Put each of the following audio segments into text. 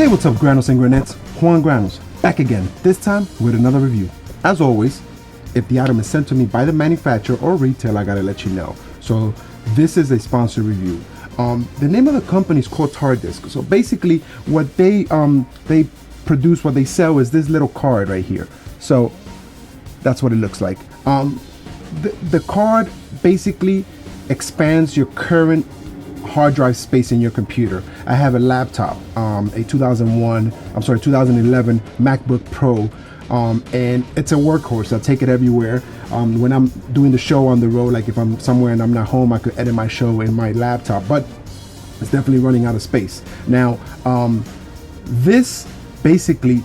Hey, what's up, Granos and Granettes? Juan Granos, back again, this time with another review. As always, if the item is sent to me by the manufacturer or retailer, I gotta let you know. So this is a sponsored review. The name of the company is called TarDisk. So basically what they produce, what they sell is this little card right here. So that's what it looks like. The card basically expands your current hard drive space in your computer. I have a laptop, a 2011 MacBook Pro, and it's a workhorse. I take it everywhere. When I'm doing the show on the road, like if I'm somewhere and I'm not home, I could edit my show in my laptop, but it's definitely running out of space. Now, this basically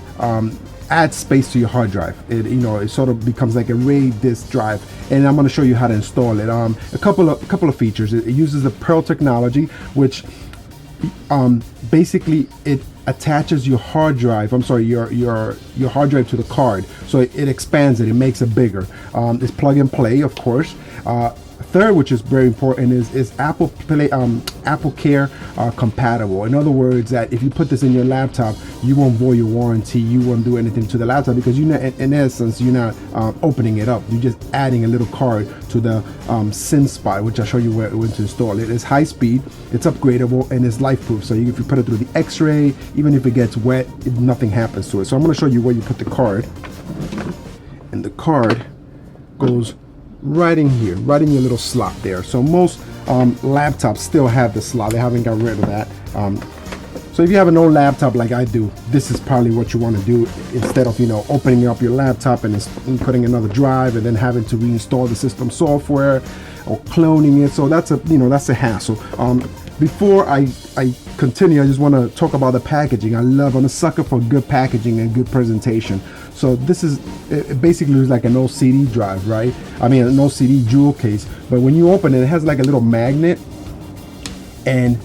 adds space to your hard drive. It sort of becomes like a RAID disk drive, and I'm going to show you how to install it. A couple of features. It uses the Pearl technology, which basically it attaches your hard drive. Your hard drive to the card, so it expands it. It makes it bigger. It's plug and play, of course. Third, which is very important, is Apple Care compatible. In other words, that if you put this in your laptop, you won't void your warranty, you won't do anything to the laptop, because in essence you're not opening it up. You're just adding a little card to the SIM spot, which I'll show you where to install it. It's high speed, it's upgradable, and it's life proof. So if you put it through the X-ray, even if it gets wet, nothing happens to it. So I'm going to show you where you put the card, and the card goes right in here, right in your little slot there. So most laptops still have the slot. They haven't got rid of that. So if you have an old laptop like I do, this is probably what you want to do, instead of opening up your laptop and putting another drive and then having to reinstall the system software or cloning it. So that's a hassle. Before I continue, I just want to talk about the packaging. I'm a sucker for good packaging and good presentation. So it basically is like an old CD drive, right? I mean, an old CD jewel case. But when you open it, it has like a little magnet. And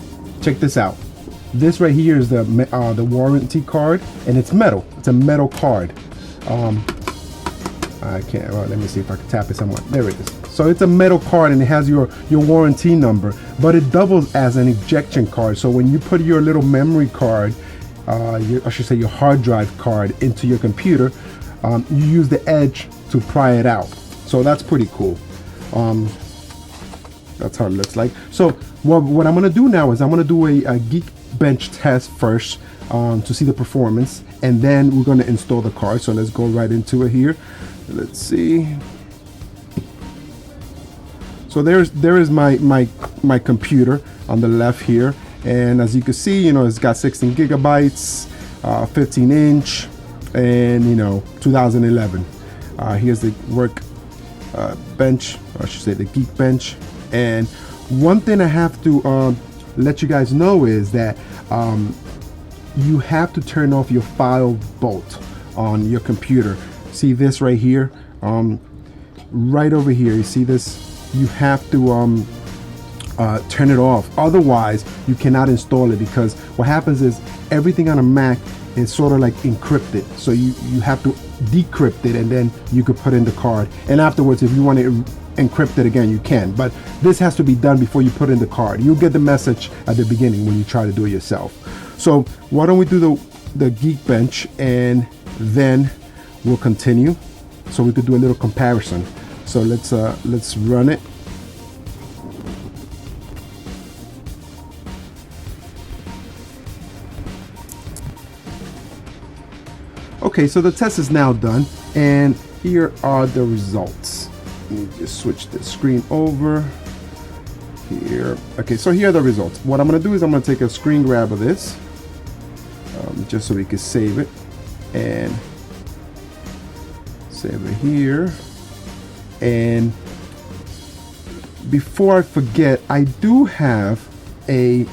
check this out. This right here is the warranty card, and it's metal. It's a metal card. I can't. Well, let me see if I can tap it somewhere. There it is. So it's a metal card, and it has your warranty number, but it doubles as an ejection card. So when you put your little memory card, I should say your hard drive card, into your computer, you use the edge to pry it out. So that's pretty cool. That's how it looks like. So what I'm going to do now is I'm going to do a Geekbench test first to see the performance, and then we're going to install the card. So let's go right into it here. Let's see. So there is my computer on the left here, and as you can see, it's got 16 gigabytes, 15 inch, and 2011. Here's the work bench, or I should say the Geekbench. And one thing I have to let you guys know is that you have to turn off your file vault on your computer. See this right here, right over here, you see this? You have to turn it off, otherwise you cannot install it, because what happens is everything on a Mac is sort of like encrypted. So you have to decrypt it, and then you could put in the card, and afterwards if you want to encrypt it again, you can. But this has to be done before you put in the card. You'll get the message at the beginning when you try to do it yourself. So why don't we do the Geekbench, and then we'll continue, so we could do a little comparison. So let's run it. Okay, so the test is now done, and here are the results. Let me just switch the screen over here. Okay, so here are the results. What I'm going to do is I'm going to take a screen grab of this, just so we can save it, and save it here. And before I forget, I do have a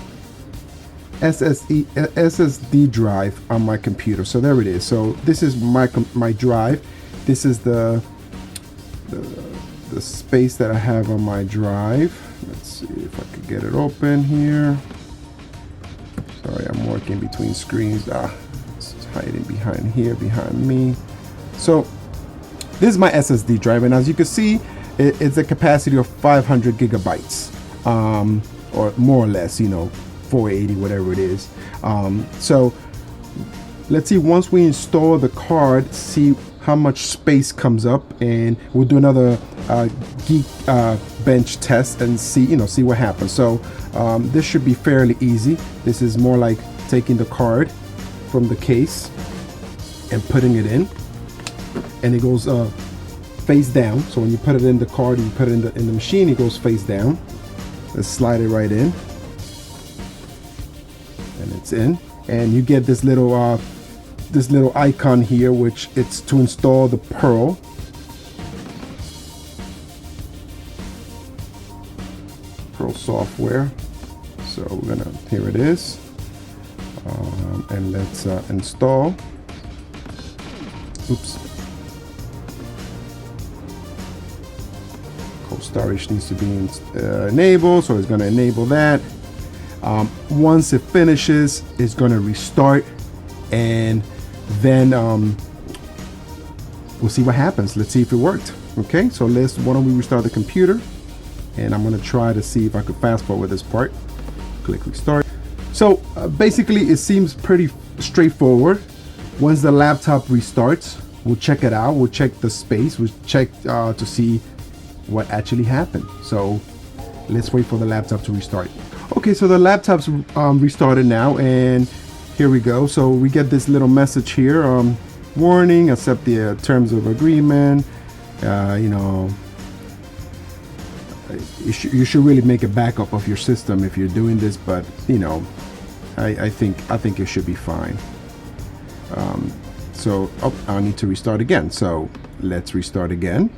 SSD drive on my computer. So there it is. So this is my drive. This is the space that I have on my drive. Let's see if I could get it open here. Sorry, I'm working between screens. It's hiding behind here, behind me. So this is my SSD drive, and as you can see, it's a capacity of 500 gigabytes, or more or less, 480, whatever it is. So let's see, once we install the card, see how much space comes up, and we'll do another Geekbench test and see what happens. So this should be fairly easy. This is more like taking the card from the case and putting it in, and it goes face down. So when you put it in the card, you put it in the machine, it goes face down. Let's slide it right in, and it's in, and you get this little icon here, which it's to install the Pearl. Software. So we're gonna, here it is, and let's install. Oops. Cold storage needs to be enabled, so it's gonna enable that. Once it finishes, it's gonna restart, and then we'll see what happens. Let's see if it worked. Okay, so why don't we restart the computer, and I'm gonna try to see if I could fast forward this part. Click restart. So basically it seems pretty straightforward. Once the laptop restarts, we'll check it out, we'll check the space, we'll check to see what actually happened. So let's wait for the laptop to restart. Okay, so the laptop's restarted now, and here we go. So we get this little message here, warning, accept the terms of agreement. You should really make a backup of your system if you're doing this, but I think it should be fine. So I need to restart again. So let's restart again.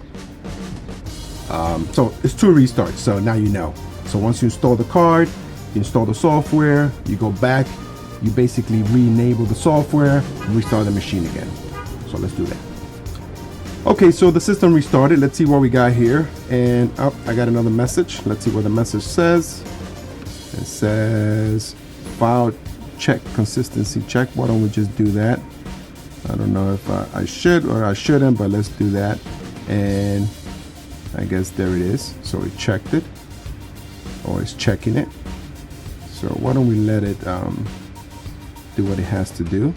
So it's 2 restarts. So now you know. So once you install the card, you install the software, you go back, you basically re-enable the software, restart the machine again. So let's do that. Okay, so the system restarted. Let's see what we got here. And I got another message. Let's see what the message says. It says file check consistency check. Why don't we just do that? I don't know if I should or I shouldn't, but let's do that. And I guess there it is. So it checked it, or it's checking it. So why don't we let it do what it has to do.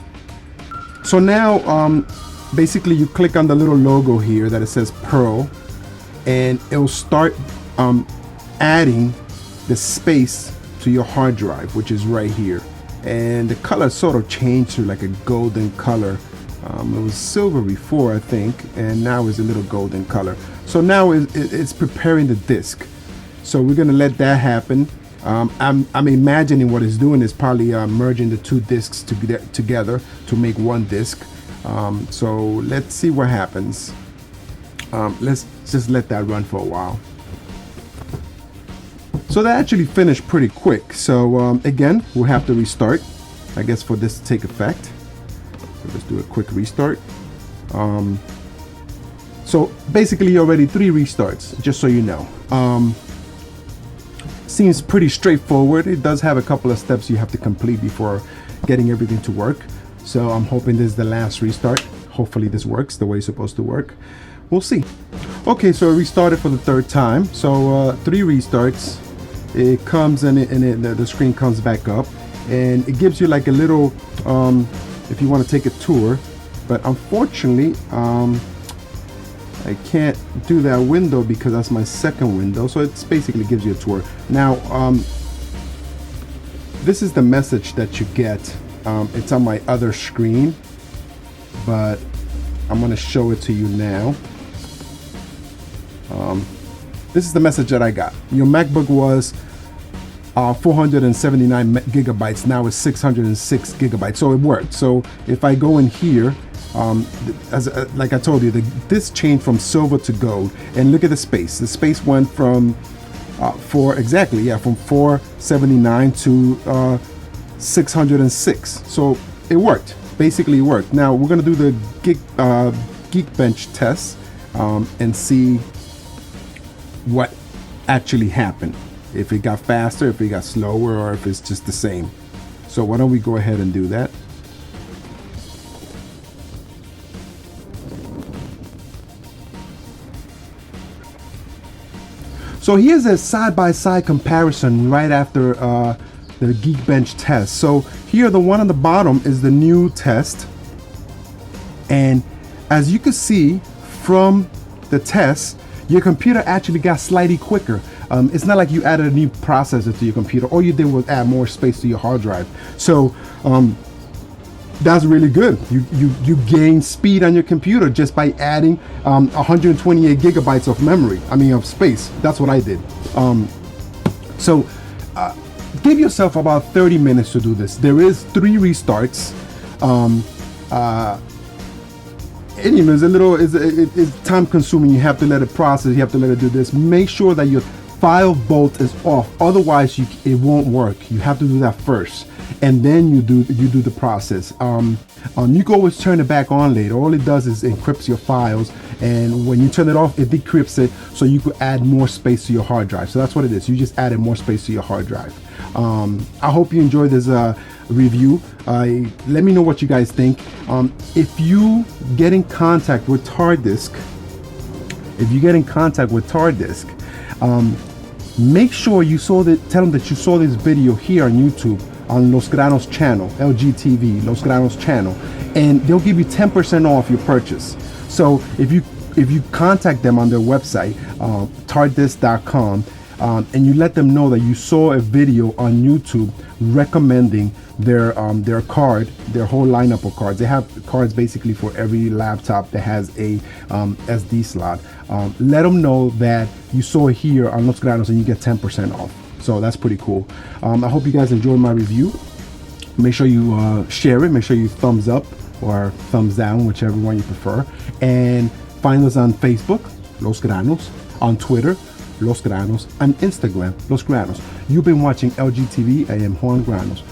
So now basically you click on the little logo here that it says Pearl, and it will start adding the space to your hard drive, which is right here. And the color sort of changed to like a golden color. It was silver before, I think, and now it's a little golden color. So now it's preparing the disk. So we're gonna let that happen. I'm imagining what it's doing is probably merging the 2 disks together to make 1 disk. So let's see what happens. Let's just let that run for a while. So that actually finished pretty quick. So again, we'll have to restart, I guess, for this to take effect. So let's do a quick restart. So basically already 3 restarts, just so you know. Seems pretty straightforward. It does have a couple of steps you have to complete before getting everything to work. So I'm hoping this is the last restart. Hopefully this works the way it's supposed to work. We'll see. Okay, so it restarted for the 3rd time. So 3 restarts. It comes and the screen comes back up, and it gives you like a little, if you want to take a tour, but unfortunately I can't do that window because that's my 2nd window. So it basically gives you a tour. Now this is the message that you get. It's on my other screen, but I'm going to show it to you now. This is the message that I got. Your MacBook was 479 gigabytes. Now it's 606 gigabytes. So it worked. So if I go in here, like I told you, this changed from silver to gold, and look at the space. The space went from from 479 to 606. So it worked. Basically it worked. Now we're gonna do the Geekbench test and see what actually happened. If it got faster, if it got slower, or if it's just the same. So why don't we go ahead and do that? So here's a side-by-side comparison right after the Geekbench test. So here, the one on the bottom is the new test. And as you can see from the test, your computer actually got slightly quicker. It's not like you added a new processor to your computer. All you did was add more space to your hard drive. So that's really good. You gain speed on your computer just by adding 128 gigabytes of memory. Of space. That's what I did. So give yourself about 30 minutes to do this. There is 3 restarts. And it's time consuming. You have to let it process. You have to let it do this. Make sure that your file vault is off. Otherwise, it won't work. You have to do that first, and then you do the process. You can always turn it back on later. All it does is encrypts your files, and when you turn it off, it decrypts it, so you could add more space to your hard drive. So that's what it is. You just added more space to your hard drive. I hope you enjoyed this review. Let me know what you guys think. If you get in contact with TarDisk, make sure you tell them that you saw this video here on YouTube on Los Granos channel, LGTV, Los Granos channel, and they'll give you 10% off your purchase. So if you contact them on their website, TarDisk.com, and you let them know that you saw a video on YouTube recommending their card, their whole lineup of cards. They have cards basically for every laptop that has a SD slot. Let them know that you saw it here on Los Granos and you get 10% off. So that's pretty cool. I hope you guys enjoyed my review. Make sure you share it. Make sure you thumbs up or thumbs down, whichever one you prefer. And find us on Facebook, Los Granos, on Twitter, Los Granos, and Instagram, Los Granos. You've been watching LGTV. I am Juan Granos.